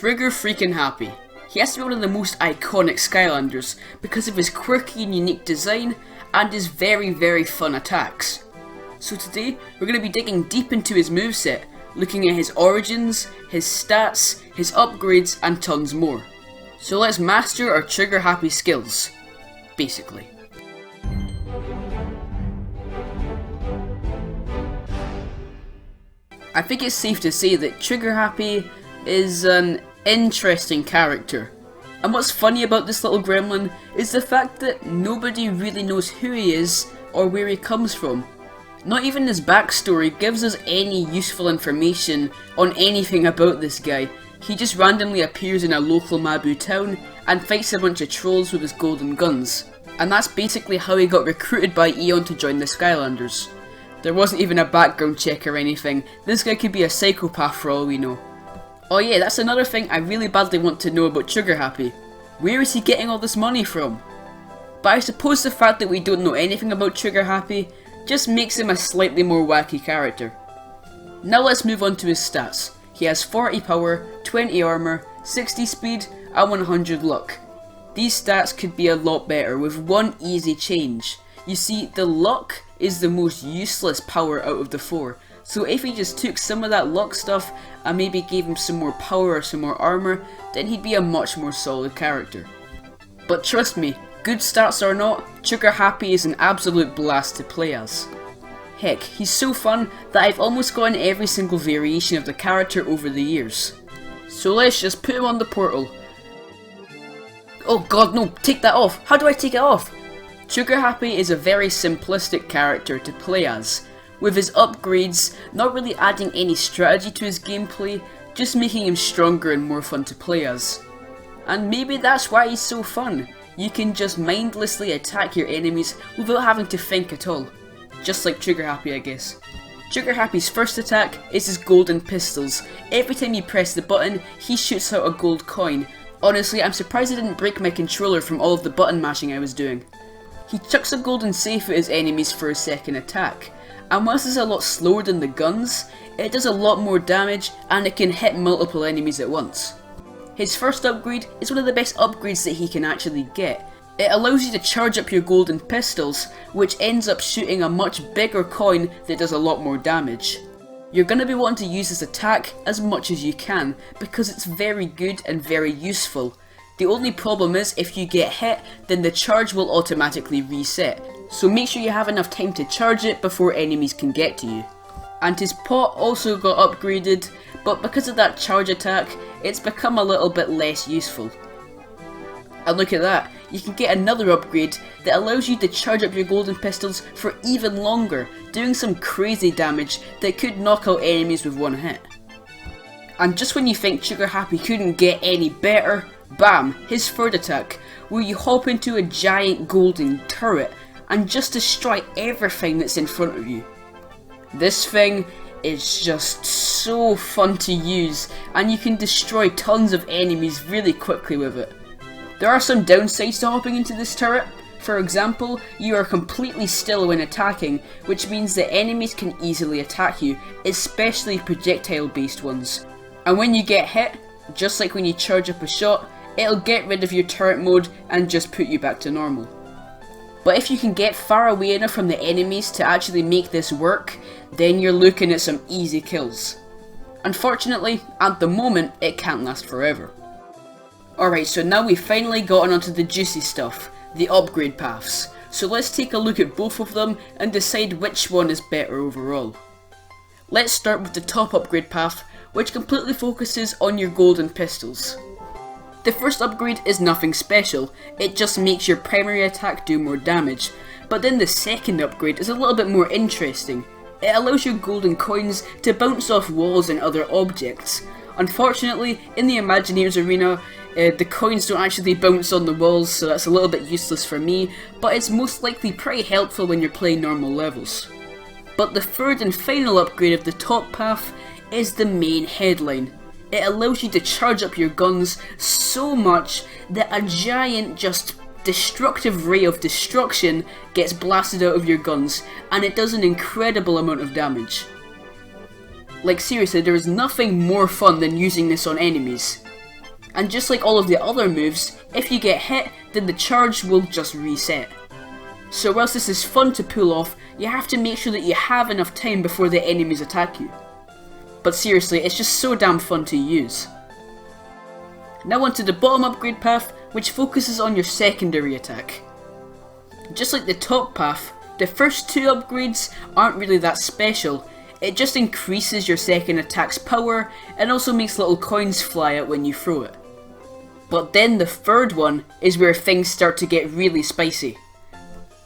Trigger freaking happy. He has to be one of the most iconic Skylanders because of his quirky and unique design and his very fun attacks. So today, we're going to be digging deep into his moveset, looking at his origins, his stats, his upgrades and tons more. So let's master our trigger happy skills, basically. I think it's safe to say that Trigger Happy is an interesting character. And what's funny about this little gremlin is the fact that nobody really knows who he is or where he comes from. Not even his backstory gives us any useful information on anything about this guy. He just randomly appears in a local Mabu town and fights a bunch of trolls with his golden guns. And that's basically how he got recruited by Eon to join the Skylanders. There wasn't even a background check or anything. This guy could be a psychopath for all we know. Oh yeah, that's another thing I really badly want to know about Trigger Happy. Where is he getting all this money from? But I suppose the fact that we don't know anything about Trigger Happy just makes him a slightly more wacky character. Now let's move on to his stats. He has 40 power, 20 armor, 60 speed and 100 luck. These stats could be a lot better with one easy change. You see, the luck is the most useless power out of the four, so if he just took some of that luck stuff and maybe gave him some more power or some more armor, then he'd be a much more solid character. But trust me, good stats or not, Trigger Happy is an absolute blast to play as. Heck, he's so fun that I've almost gotten every single variation of the character over the years. So let's just put him on the portal. Oh god no, take that off! How do I take it off? Trigger Happy is a very simplistic character to play as, with his upgrades not really adding any strategy to his gameplay, just making him stronger and more fun to play as. And maybe that's why he's so fun. You can just mindlessly attack your enemies without having to think at all. Just like Trigger Happy, I guess. Trigger Happy's first attack is his golden pistols. Every time you press the button, he shoots out a gold coin. Honestly, I'm surprised I didn't break my controller from all of the button mashing I was doing. He chucks a golden safe at his enemies for his second attack, and whilst it's a lot slower than the guns, it does a lot more damage and it can hit multiple enemies at once. His first upgrade is one of the best upgrades that he can actually get. It allows you to charge up your golden pistols, which ends up shooting a much bigger coin that does a lot more damage. You're going to be wanting to use this attack as much as you can, because it's very good and very useful. The only problem is if you get hit, then the charge will automatically reset, so make sure you have enough time to charge it before enemies can get to you. And his pot also got upgraded, but because of that charge attack, it's become a little bit less useful. And look at that, you can get another upgrade that allows you to charge up your golden pistols for even longer, doing some crazy damage that could knock out enemies with one hit. And just when you think Trigger Happy couldn't get any better, bam, his third attack, where you hop into a giant golden turret and just destroy everything that's in front of you. This thing is just so fun to use, and you can destroy tons of enemies really quickly with it. There are some downsides to hopping into this turret. For example, you are completely still when attacking, which means that enemies can easily attack you, especially projectile based ones. And when you get hit, just like when you charge up a shot, it'll get rid of your turret mode and just put you back to normal. But if you can get far away enough from the enemies to actually make this work, then you're looking at some easy kills. Unfortunately, at the moment, it can't last forever. Alright, so now we've finally gotten onto the juicy stuff, the upgrade paths. So let's take a look at both of them and decide which one is better overall. Let's start with the top upgrade path, which completely focuses on your golden pistols. The first upgrade is nothing special, it just makes your primary attack do more damage, but then the second upgrade is a little bit more interesting. It allows your golden coins to bounce off walls and other objects. Unfortunately, in the Imagineers arena, the coins don't actually bounce on the walls, so that's a little bit useless for me, but it's most likely pretty helpful when you're playing normal levels. But the third and final upgrade of the top path is the main headline. It allows you to charge up your guns so much that a giant just destructive ray of destruction gets blasted out of your guns, and it does an incredible amount of damage. Like seriously, there is nothing more fun than using this on enemies. And just like all of the other moves, if you get hit, then the charge will just reset. So whilst this is fun to pull off, you have to make sure that you have enough time before the enemies attack you. But seriously, it's just so damn fun to use. Now onto the bottom upgrade path, which focuses on your secondary attack. Just like the top path, the first two upgrades aren't really that special. It just increases your second attack's power and also makes little coins fly out when you throw it. But then the third one is where things start to get really spicy.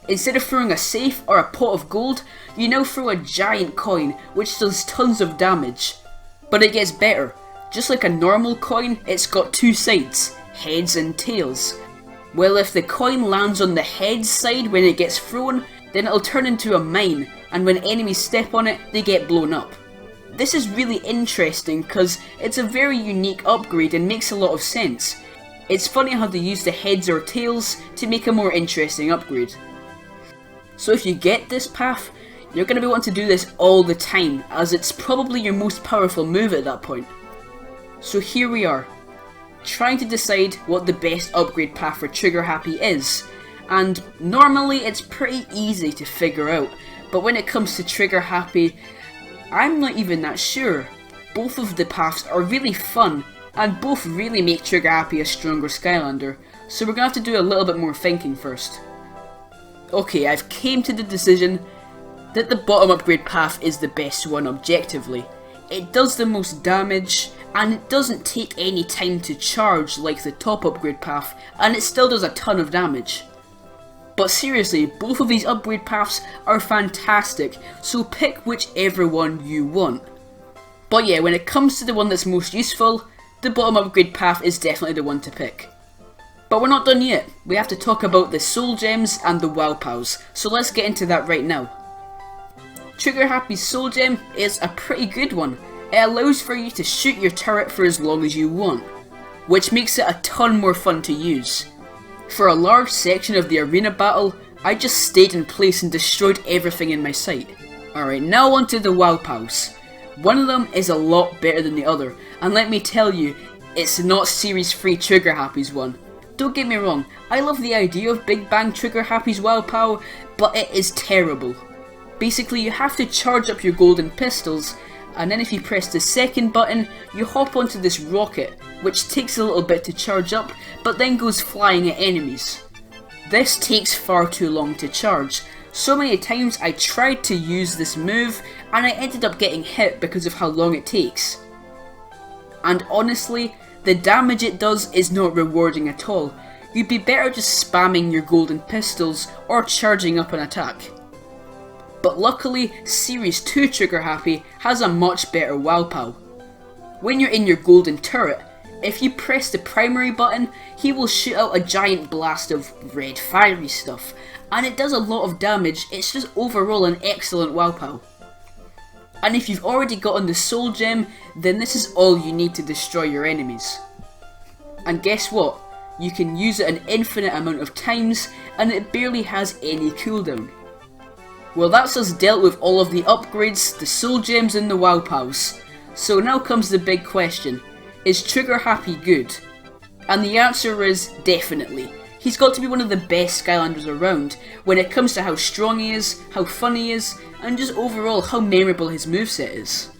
Instead of throwing a safe or a pot of gold, you now throw a giant coin which does tons of damage. But it gets better. Just like a normal coin, it's got two sides, heads and tails. Well, if the coin lands on the heads side when it gets thrown, then it'll turn into a mine, and when enemies step on it, they get blown up. This is really interesting because it's a very unique upgrade and makes a lot of sense. It's funny how they use the heads or tails to make a more interesting upgrade. So if you get this path, you're going to be wanting to do this all the time, as it's probably your most powerful move at that point. So here we are, trying to decide what the best upgrade path for Trigger Happy is, and normally it's pretty easy to figure out, but when it comes to Trigger Happy, I'm not even that sure. Both of the paths are really fun, and both really make Trigger Happy a stronger Skylander, so we're going to have to do a little bit more thinking first. Okay, I've came to the decision that the bottom upgrade path is the best one objectively. It does the most damage, and it doesn't take any time to charge like the top upgrade path, and it still does a ton of damage. But seriously, both of these upgrade paths are fantastic, so pick whichever one you want. But yeah, when it comes to the one that's most useful, the bottom upgrade path is definitely the one to pick. But we're not done yet. We have to talk about the soul gems and the wow pows, so let's get into that right now. Trigger Happy's soul gem is a pretty good one. It allows for you to shoot your turret for as long as you want, which makes it a ton more fun to use. For a large section of the arena battle, I just stayed in place and destroyed everything in my sight. Alright, now onto the wow pows. One of them is a lot better than the other, and let me tell you, it's not Series 3 Trigger Happy's one. Don't get me wrong, I love the idea of Big Bang Trigger Happy's wow pow, but it is terrible. Basically, you have to charge up your golden pistols, and then if you press the second button, you hop onto this rocket, which takes a little bit to charge up, but then goes flying at enemies. This takes far too long to charge. So many times I tried to use this move, and I ended up getting hit because of how long it takes. And honestly, the damage it does is not rewarding at all. You'd be better just spamming your golden pistols or charging up an attack. But luckily, Series 2 Trigger Happy has a much better wow pow. When you're in your golden turret, if you press the primary button, he will shoot out a giant blast of red fiery stuff, and it does a lot of damage. It's just overall an excellent wow pow. And if you've already gotten the soul gem, then this is all you need to destroy your enemies. And guess what? You can use it an infinite amount of times, and it barely has any cooldown. Well, that's us dealt with all of the upgrades, the soul gems and the wow pows. So now comes the big question, is Trigger Happy good? And the answer is definitely. He's got to be one of the best Skylanders around when it comes to how strong he is, how fun he is, and just overall how memorable his moveset is.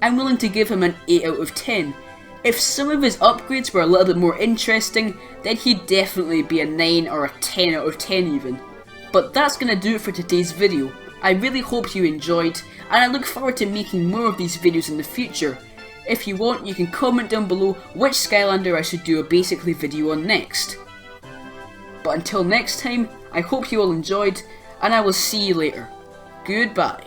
I'm willing to give him an 8 out of 10. If some of his upgrades were a little bit more interesting, then he'd definitely be a 9 or a 10 out of 10 even. But that's going to do it for today's video. I really hope you enjoyed, and I look forward to making more of these videos in the future. If you want, you can comment down below which Skylander I should do a basically video on next. But until next time, I hope you all enjoyed, and I will see you later. Goodbye.